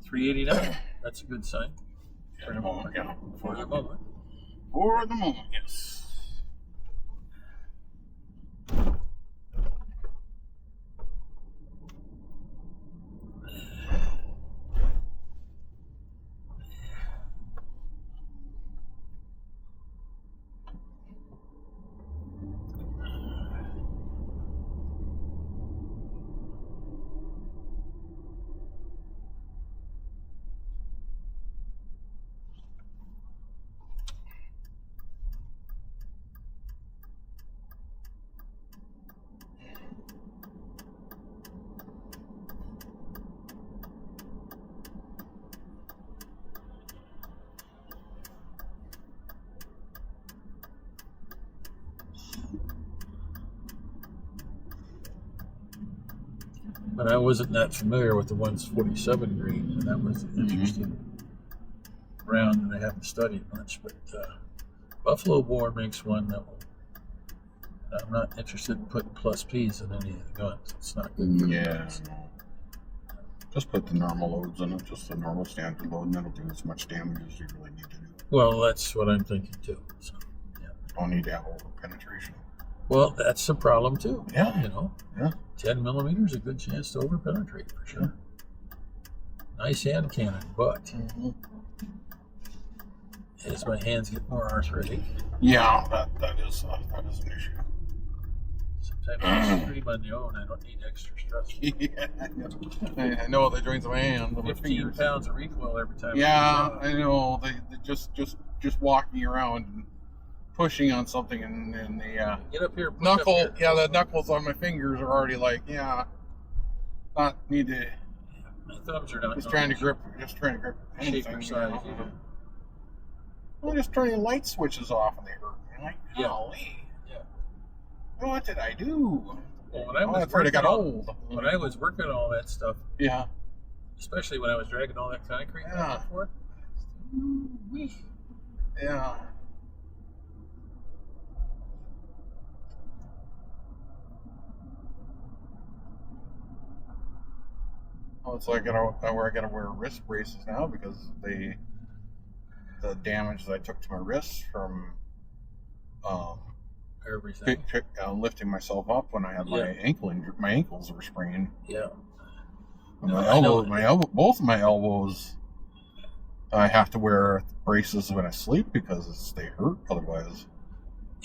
$389. That's a good sign. For the moment, yeah. For the moment. For the moment, yes. But I wasn't that familiar with the 147 green, and that was an interesting round that I haven't studied much. But Buffalo Boar makes one that will. I'm not interested in putting plus P's in any of the guns. It's not good for the guns. Just put the normal loads in it, just the normal standard load, and that'll do as much damage as you really need to do. Well, that's what I'm thinking too. So, yeah. Don't need to have over penetration. Well, that's a problem too. Yeah. 10 millimeters, a good chance to over penetrate for sure. Nice hand cannon, but as my hands get more arthritic. Yeah, that is an issue. Sometimes I scream on the own. I don't need extra stress. I know the joints of my hand. 15 pounds of recoil every time. Yeah, I know. They just walking around and pushing on something, and the get up here. Knuckle. Up here. Yeah, the knuckles on my fingers are already like, not need to. My thumbs are not. Just trying to grip anything. I'm just turning light switches off, and they hurt. I'm like, golly. Yeah. What did I do? Well, when I was old. When I was working on all that stuff. Yeah. Especially when I was dragging all that concrete back and forth. Yeah. Well, it's like where I gotta wear wrist braces now because the damage that I took to my wrists from everything lifting myself up when I had my ankle injury. My ankles were sprained. Yeah. And both of my elbows. I have to wear braces when I sleep because they hurt otherwise.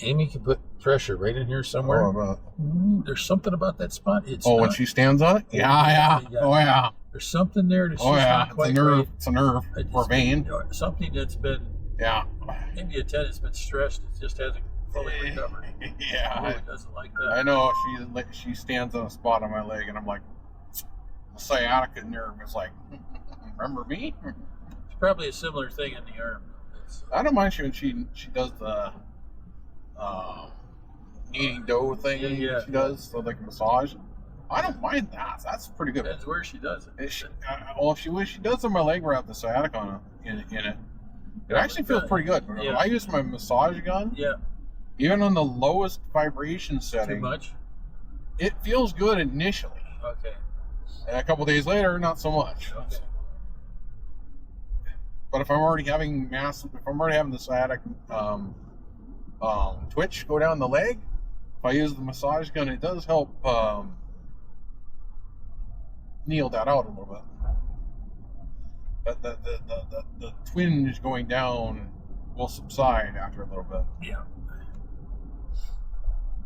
Amy can put pressure right in here somewhere. There's something about that spot. When she stands on it? Yeah. Oh, yeah. There's something there that's not quite it's a nerve. right. It's a nerve or vein. Something that's been maybe a tendon that's been stressed. It just hasn't fully recovered. Yeah. It really doesn't like that. I know. She stands on a spot on my leg, and I'm like, the sciatica nerve is like, remember me? It's probably a similar thing in the arm. I don't mind when she does the kneading dough thing. She does like a massage. I don't mind that. That's pretty good. That's where she does it. She does on my leg where I have the sciatica in it. It actually feels pretty good. When I use my massage gun, even on the lowest vibration setting, too much. It feels good initially. Okay. And a couple days later, not so much. Okay. But if I'm already having the sciatic twitch go down the leg, if I use the massage gun, it does help kneel that out a little bit. The twinge going down will subside after a little bit. Yeah.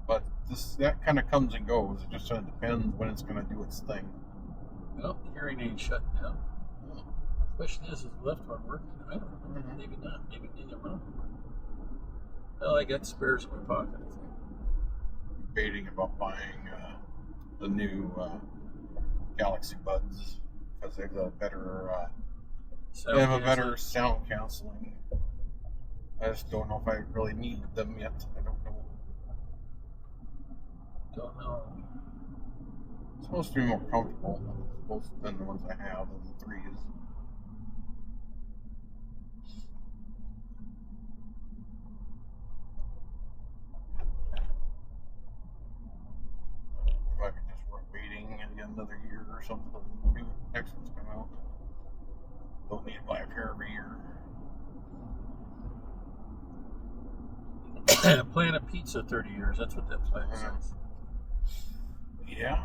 But that kind of comes and goes. It just kind of depends when it's going to do its thing. Well, the hearing aid shut down. Question is the left one working? I don't know. Maybe not. Maybe neither one. Well, I got spares in my pocket, I think. Debating about buying the new Galaxy Buds because they have a better sound canceling. I just don't know if I really need them yet. I don't know. It's supposed to be more comfortable than the ones I have, the 3s. If I could just work waiting another year or something, the new next one's come out. Don't need to buy a pair every year. Plan a pizza 30 years. That's what that plan says. Yeah.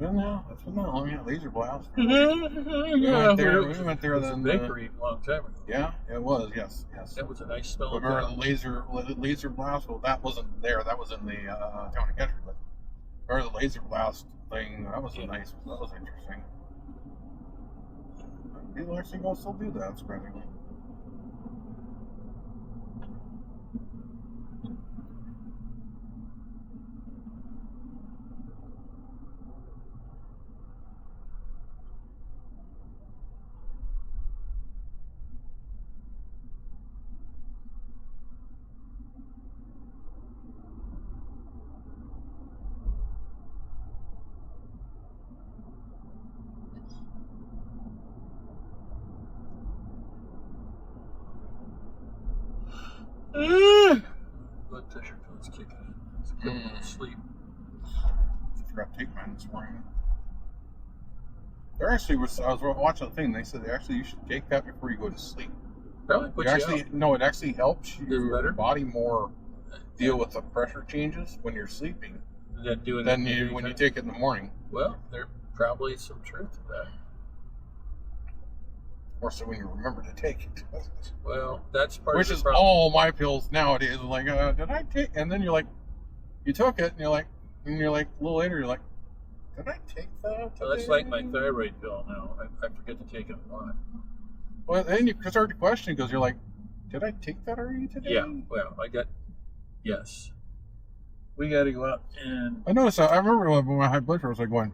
That's been that long. Yeah, Laser Blast. Yeah, we went there it was then. a bakery a long time ago. Yeah, it was. Yes. That was a nice smell. Remember the Laser Blast? Well, that wasn't there. That was in the Town and Country. But or the Laser Blast thing. That was nice. That was interesting. People actually go still do that, surprisingly. Blood pressure feels kicking in. It's a couple of sleep. I forgot to take mine this morning. There actually was. I was watching the thing. They said you should take that before you go to sleep. Probably puts you out. No, it actually helps your better? body more deal with the pressure changes when you're sleeping than when you take it in the morning. Well, there's probably some truth to that. Or so when you remember to take it. Well, that's part Which of the is problem. all my pills nowadays. Like, did I take? And then you're like, you took it, and you're like, a little later, you're like, did I take that? Well, that's like my thyroid pill now. I forget to take it a lot. Well, then you start to question because you're like, did I take that already today? Yeah. Well, yes. We got to go out and. I noticed. I remember when my high blood pressure was like going,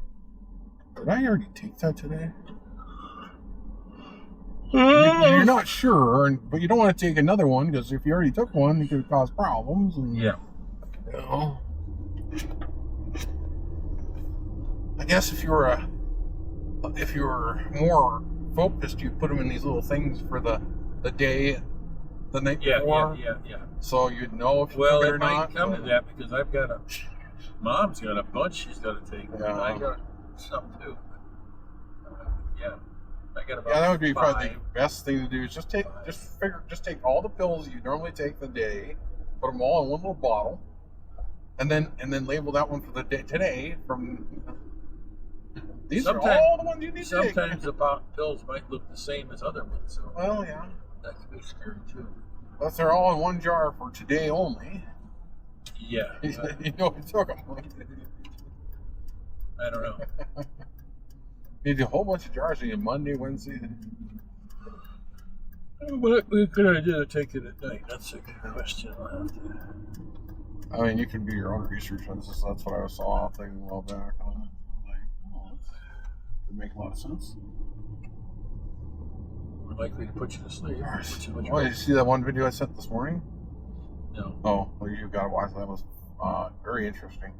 did I already take that today? You're not sure, but you don't want to take another one because if you already took one, it could cause problems. And, yeah. You know, I guess if you were more focused, you'd put them in these little things for the day, the night before. Yeah. So you'd know if you took it or not. Well, it might come to that because Mom's got a bunch she's got to take. Yeah. And I got some too. Yeah. I got about that would be 5. probably the best thing to do. Is just take all the pills you normally take the day, put them all in one little bottle, and then label that one for the day today. These are all the ones you need to take. Sometimes the pills might look the same as other ones. So well, yeah, that could be scary too. But they're all in one jar for today only. Yeah. You know, you took them. I don't know. Need a whole bunch of jars in Monday, Wednesday. What could I do to take it at night? That's a good question. I mean, you can do your own research on this. That's what I saw a thing a while back on it. Like, that would make a lot of sense. We're likely to put you to sleep. Oh, did you see that one video I sent this morning? No. Oh, well, you've got to watch that. It was very interesting.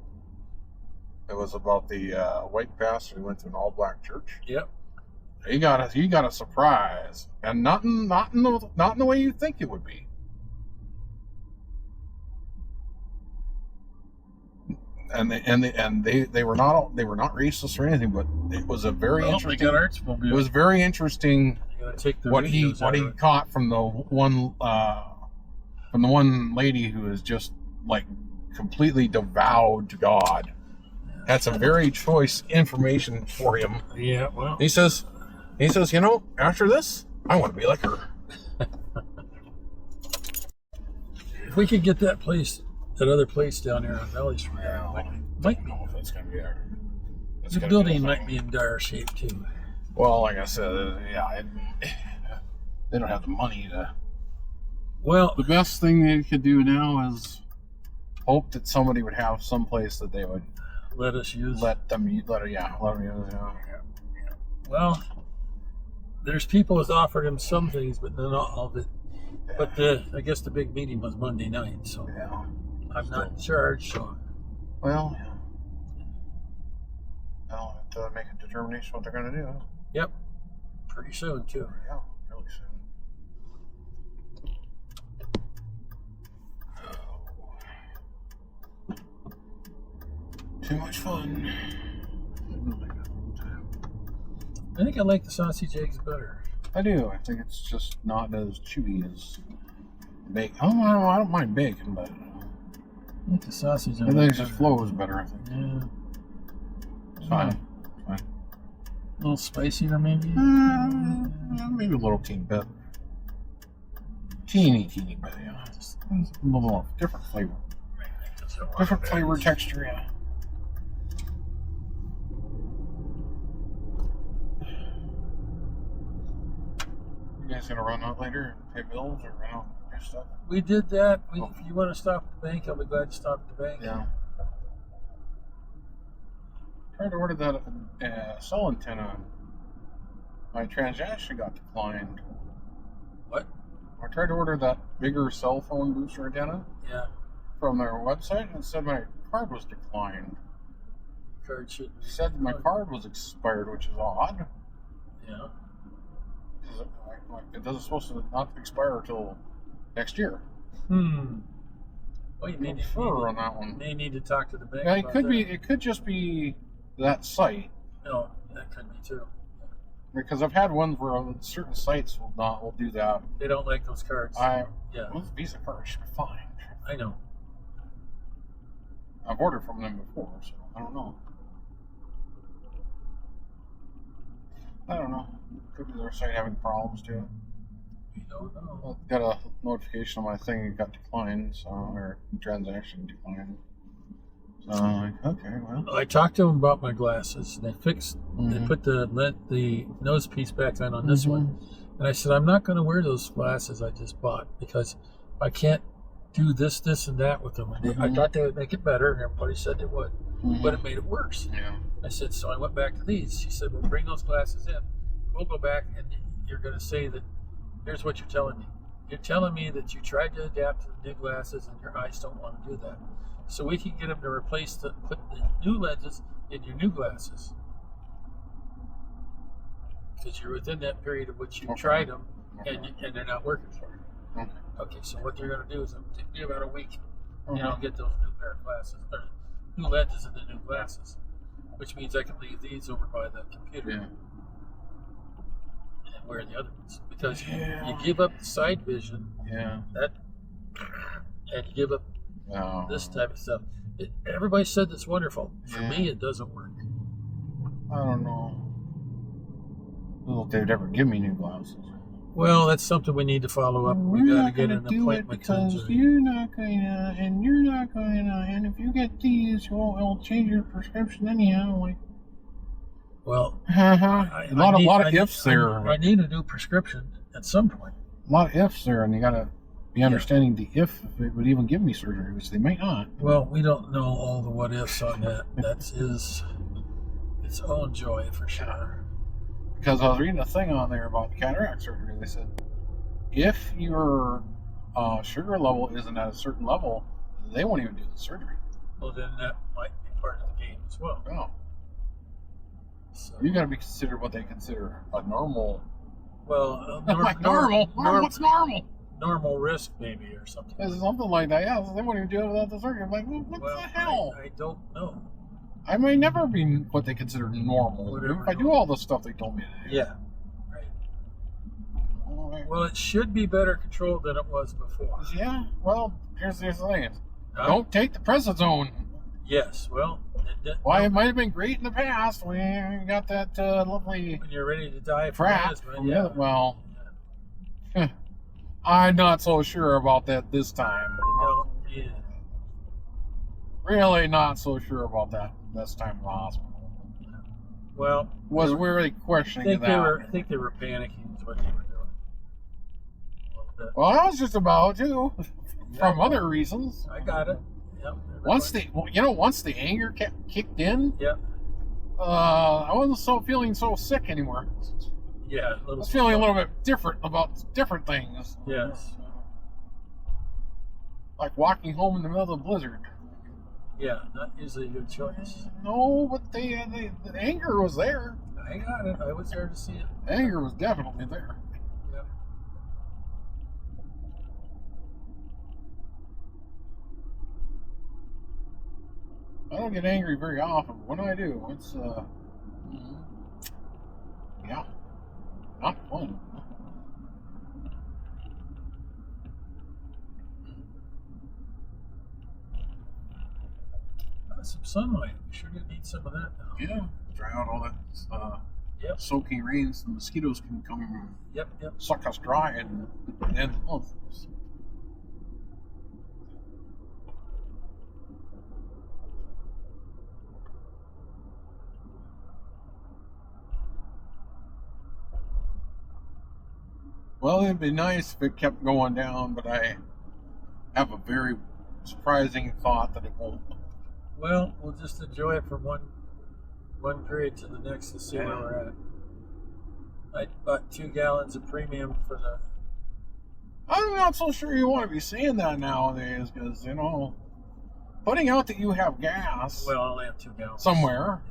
It was about the white pastor who went to an all-black church. Yep. He got a surprise, and not in the way you think it would be. And they were not racist or anything, but it was a very interesting. It was very interesting what he caught from the one lady who is just like completely devout to God. Had some very choice information for him. Yeah, well. He says, you know, after this, I want to be like her. If we could get that other place down there on Valley Street, might be. If it's going to be there. The building might be in dire shape too. Well, like I said, they don't have the money to. Well, the best thing they could do now is hope that somebody would have some place that they would let us use. Let them use. Yeah. Well, there's people that's offered him some things, but not all of it. Yeah. But I guess the big meeting was Monday night, so I'm not in charge. So, well, they'll have to make a determination what they're going to do. Yep, pretty soon too. Yeah, really soon. Too much fun. I think I like the sausage eggs better. I do. I think it's just not as chewy as bacon. I don't mind bacon, but I think the sausage. I think it just flows better. I think. Yeah. It's fine. A little spicier, maybe. Maybe a little teeny bit. Teeny bit, yeah. Just a little different flavor. Different flavor, texture, yeah. You guys gonna run out later and pay bills or run out your stuff? We did that. If you want to stop at the bank, I'll be glad to stop at the bank. Yeah. Tried to order that cell antenna. My transaction got declined. What? I tried to order that bigger cell phone booster antenna. Yeah. From their website, and it said my card was declined. Card should. It said my card was expired, which is odd. Yeah. It doesn't supposed to not expire until next year. Well, you may need on that one. May need to talk to the bank. Yeah, it could be. That. It could just be that site. No, that could be too. Because I've had ones where certain sites will do that. They don't like those cards. With Visa card should be fine. I know. I've ordered from them before, so I don't know. Could be their site having problems too. We don't know. I got a notification on my thing. It got declined, or transaction declined. So I'm like, okay, well. I talked to them about my glasses. They fixed. They put the nose piece back on this one, and I said I'm not going to wear those glasses I just bought because I can't do this, and that with them. And I thought they would make it better, and everybody said they would, but it made it worse. Yeah. I said, so I went back to these. She said, well, bring those glasses in. We'll go back, and you're going to say that, here's what you're telling me. You're telling me that you tried to adapt to the new glasses, and your eyes don't want to do that. So we can get them to put the new lenses in your new glasses. Because you're within that period of which you tried them, and they're not working for you. Okay, so what you're going to do is take me about a week, and I'll get those new pair of glasses, or new lenses and the new glasses, which means I can leave these over by the computer and wear the other ones. Because you give up the side vision, and you give up this type of stuff. Everybody said that's wonderful. For me, it doesn't work. I don't know. I don't know if they'd ever give me new glasses. Well, that's something we need to follow up. We got to get an appointment because you're not going to, and you're not going to, and if you get these, it'll change your prescription anyhow. Like, well, a lot of ifs there. I need a new prescription at some point. A lot of ifs there, and you got to be understanding the if it would even give me surgery, which they might not. Well, we don't know all the what ifs on that. That is its own joy for sure. Because I was reading a thing on there about cataract surgery. They said if your sugar level isn't at a certain level, they won't even do the surgery. Well, then that might be part of the game as well. Oh. So, you got to be considered what they consider a normal. Well, normal. What's normal? Normal risk, maybe, or something. It's something like that. Yeah, they won't even do it without the surgery. I'm like, what the hell? I don't know. I may never be what they consider normal. If I do all the stuff they told me to do. Yeah. Right. Well, it should be better controlled than it was before. Yeah. Well, here's the thing. Don't take the prednisone. Yes. Well. It might have been great in the past. We got that lovely. When you're ready to die from asthma. Yeah. Well. Yeah. I'm not so sure about that this time. No. Yeah. Really not so sure about that this time in the hospital. Well, was really questioning that. I think they were panicking is what they were doing. A little bit. Well, I was just about to, from other reasons. I got it. Yep. Once the anger kicked in. Yep. I wasn't feeling so sick anymore. Yeah. I was feeling a little bit different about different things. Yes. Like walking home in the middle of the blizzard. Yeah, not usually a good choice. No, but the anger was there. I got it. I was there to see it. The anger was definitely there. Yep. I don't get angry very often, but when I do, it's not fun. some sunlight. We sure do need some of that now. Yeah, dry out all that Yep. soaking rains. The mosquitoes can come and Yep. suck us dry and end the month. Well, it'd be nice if it kept going down, but I have a very surprising thought that it won't. Well, we'll just enjoy it from one period to the next to see where we're at. I bought 2 gallons of premium for the. I'm not so sure you want to be saying that nowadays, because putting out that you have gas. Well, I only have 2 gallons somewhere.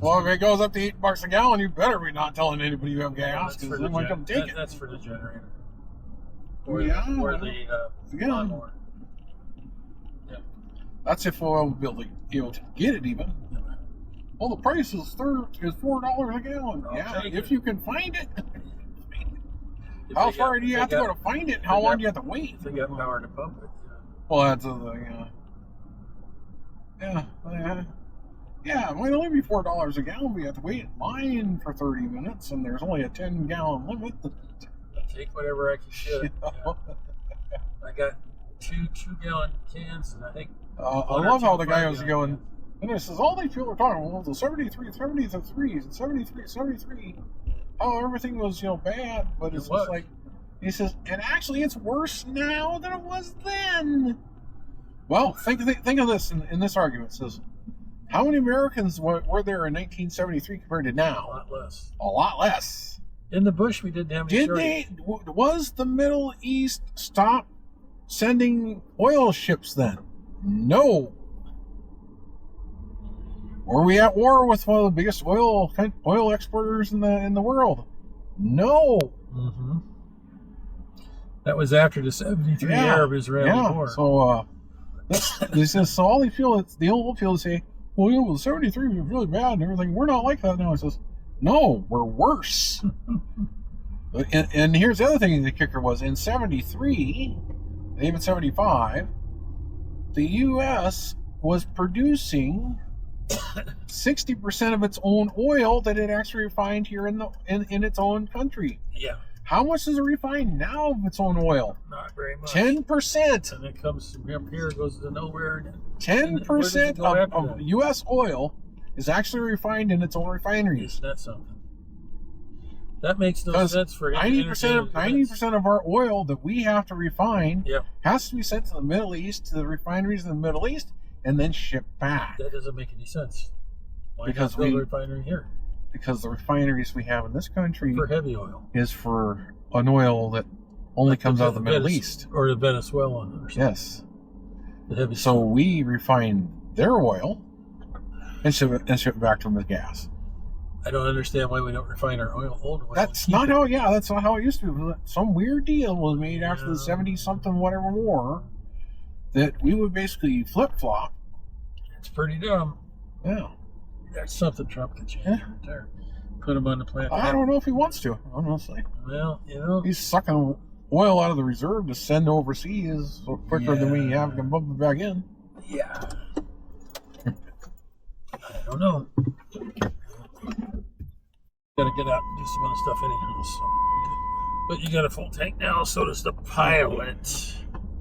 Well, if it goes up to $8 a gallon, you better be not telling anybody you have gas, because they might come take it. That's for the generator. Or the lawnmower. Yeah. That's if we'll be able to get it even. Well, the price is $4 a gallon. If you can find it. How far do you have to go to find it? How long do you have to wait? If they got power to pump it. Well, that's yeah, it might only be $4 a gallon, but you have to wait in line for 30 minutes, and there's only a 10-gallon limit. Take whatever I can get. I got 2 2-gallon cans, and I think. I love how the guy was going, and it says, all these people are talking, well, the 73, 73, 73. Oh, everything was, bad, but it's just like, he says, and actually it's worse now than it was then. Well, think of this in this argument. It says, how many Americans were there in 1973 compared to now? A lot less. A lot less. In the bush, we didn't have any Was the Middle East stop sending oil ships then? No. Were we at war with one of the biggest oil exporters in the world? No. Mm-hmm. That was after the 73 Arab-Israeli war. So this says, so all the old people say, well, the 73 was really bad and everything. We're not like that now. It says, no, we're worse. and here's the other thing the kicker was, in 73, and even 75, the U.S. was producing 60% of its own oil that it actually refined here in its own country. Yeah. How much does it refine now of its own oil? Not very much. 10%. And it comes from up here, goes to nowhere. 10% of U.S. oil is actually refined in its own refineries. Isn't that something? That makes no sense for 90% of our oil that we have to refine has to be sent to the Middle East, to the refineries in the Middle East, and then shipped back. That doesn't make any sense. Why because not build a refinery here? Because the refineries we have in this country for heavy oil is for an oil that only comes out of the Middle East or the Venezuelan or something. Yes. The heavy so we refine their oil and ship it back to them as gas. I don't understand why we don't refine our old oil. That's not how it used to be. Some weird deal was made after the 70-something whatever war that we would basically flip-flop. It's pretty dumb. Yeah. That's something Trump can change right there. Put him on the planet. I don't know if he wants to, honestly. Well, he's sucking oil out of the reserve to send overseas quicker than we have to bump it back in. Yeah. I don't know. Gotta get out and do some other stuff anyhow. So. But you got a full tank now, so does the pilot.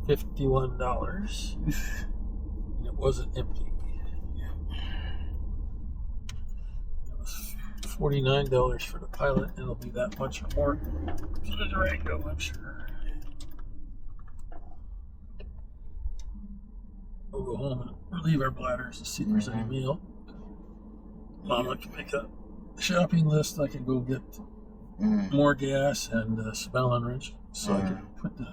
$51. And it wasn't empty. It was $49 for the pilot, and it'll be that much more for the Durango, I'm sure. We'll go home and relieve our bladders and see if there's any meal. Mama can make a shopping list. I can go get more gas and some Allen wrench so I can put the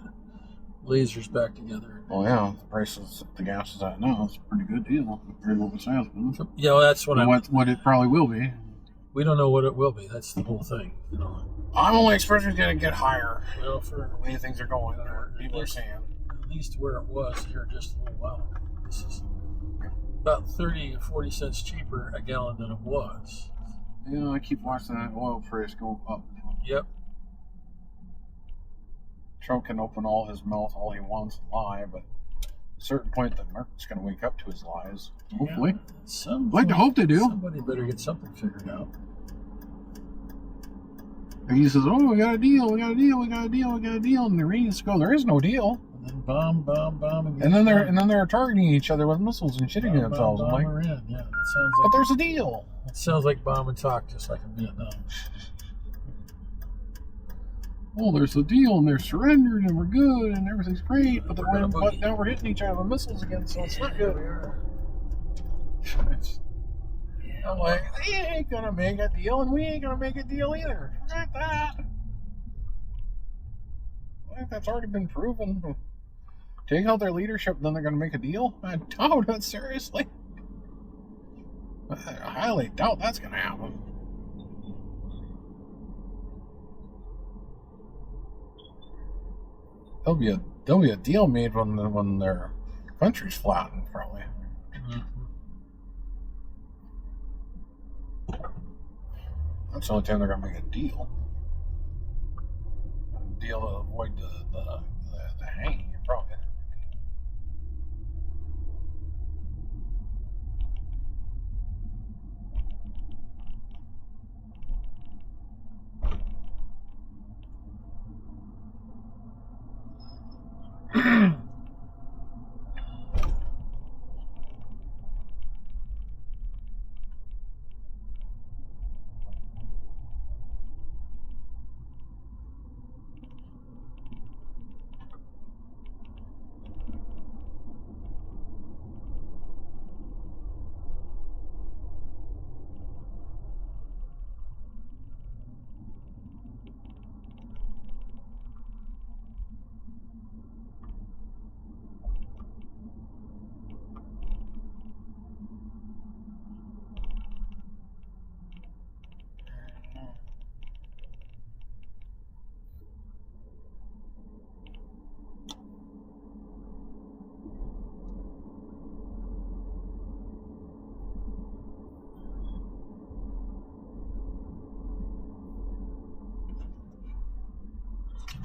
lasers back together. Oh yeah, the prices the gas is at now, it's a pretty good deal compared to what it has been. Yeah, well, that's what it probably will be. We don't know what it will be. That's the whole thing. I'm only expecting it's going to get higher. Well, for the way things are going, people are saying. At least where it was here just a little while ago. This is about 30 to 40 cents cheaper a gallon than it was. Yeah, I keep watching that oil price go up. Yep. Trump can open all his mouth all he wants and lie, but certain point, the market's going to wake up to his lies. Hopefully. Yeah, I'd like to hope they do. Somebody better get something figured out. And he says, "Oh, we got a deal, we got a deal, we got a deal, we got a deal," and the Iranians go, "There is no deal." And then bomb, again. And then they're targeting each other with missiles and shitting themselves. I'm like, Iran. Yeah, that sounds but like. there's a deal. It sounds like bomb and talk, just like in Vietnam. Oh, there's a deal, and they're surrendered, and we're good, and everything's great. But now we're hitting each other with missiles again, so it's not good. I'm like, they ain't gonna make a deal, and we ain't gonna make a deal either. Forget that. I think that's already been proven. Take out their leadership, then they're gonna make a deal? I doubt it, seriously. I highly doubt that's gonna happen. There'll be a deal made when their country's flattened, probably. Mm-hmm. That's the only time they're gonna make a deal. A deal to avoid the hanging, probably.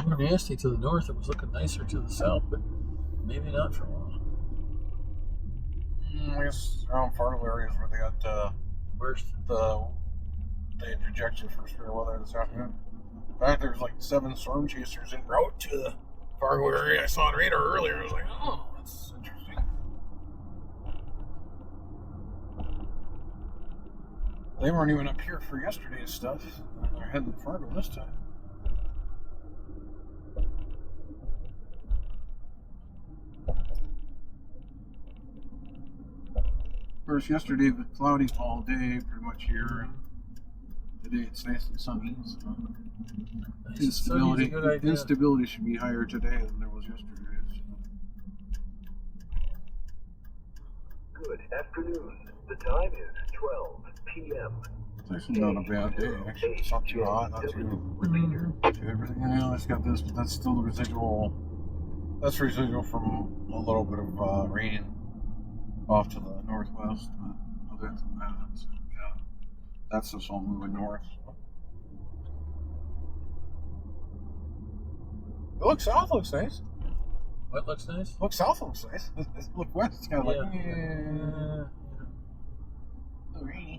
More nasty to the north. It was looking nicer to the south, but maybe not for long. I guess around Fargo areas where they got Worst. they had projections for severe weather this afternoon. In fact, there's like 7 storm chasers en route to the Fargo area. I saw on radar earlier. I was like, oh, that's interesting. They weren't even up here for yesterday's stuff. They're heading to Fargo this time. Of course, yesterday was cloudy all day, pretty much here. And today it's nice and sunny. So instability should be higher today than there was yesterday. Good afternoon. The time is 12 p.m. It's actually not a bad day. Actually, it's not too hot, not too everything. Yeah, it's got this, but that's still the residual. That's residual from a little bit of rain off to the northwest. But other than that, yeah, that's just all moving north. It looks south, looks nice. What looks nice? Look south looks nice. Look west, it's kind of like, Yeah. the rain.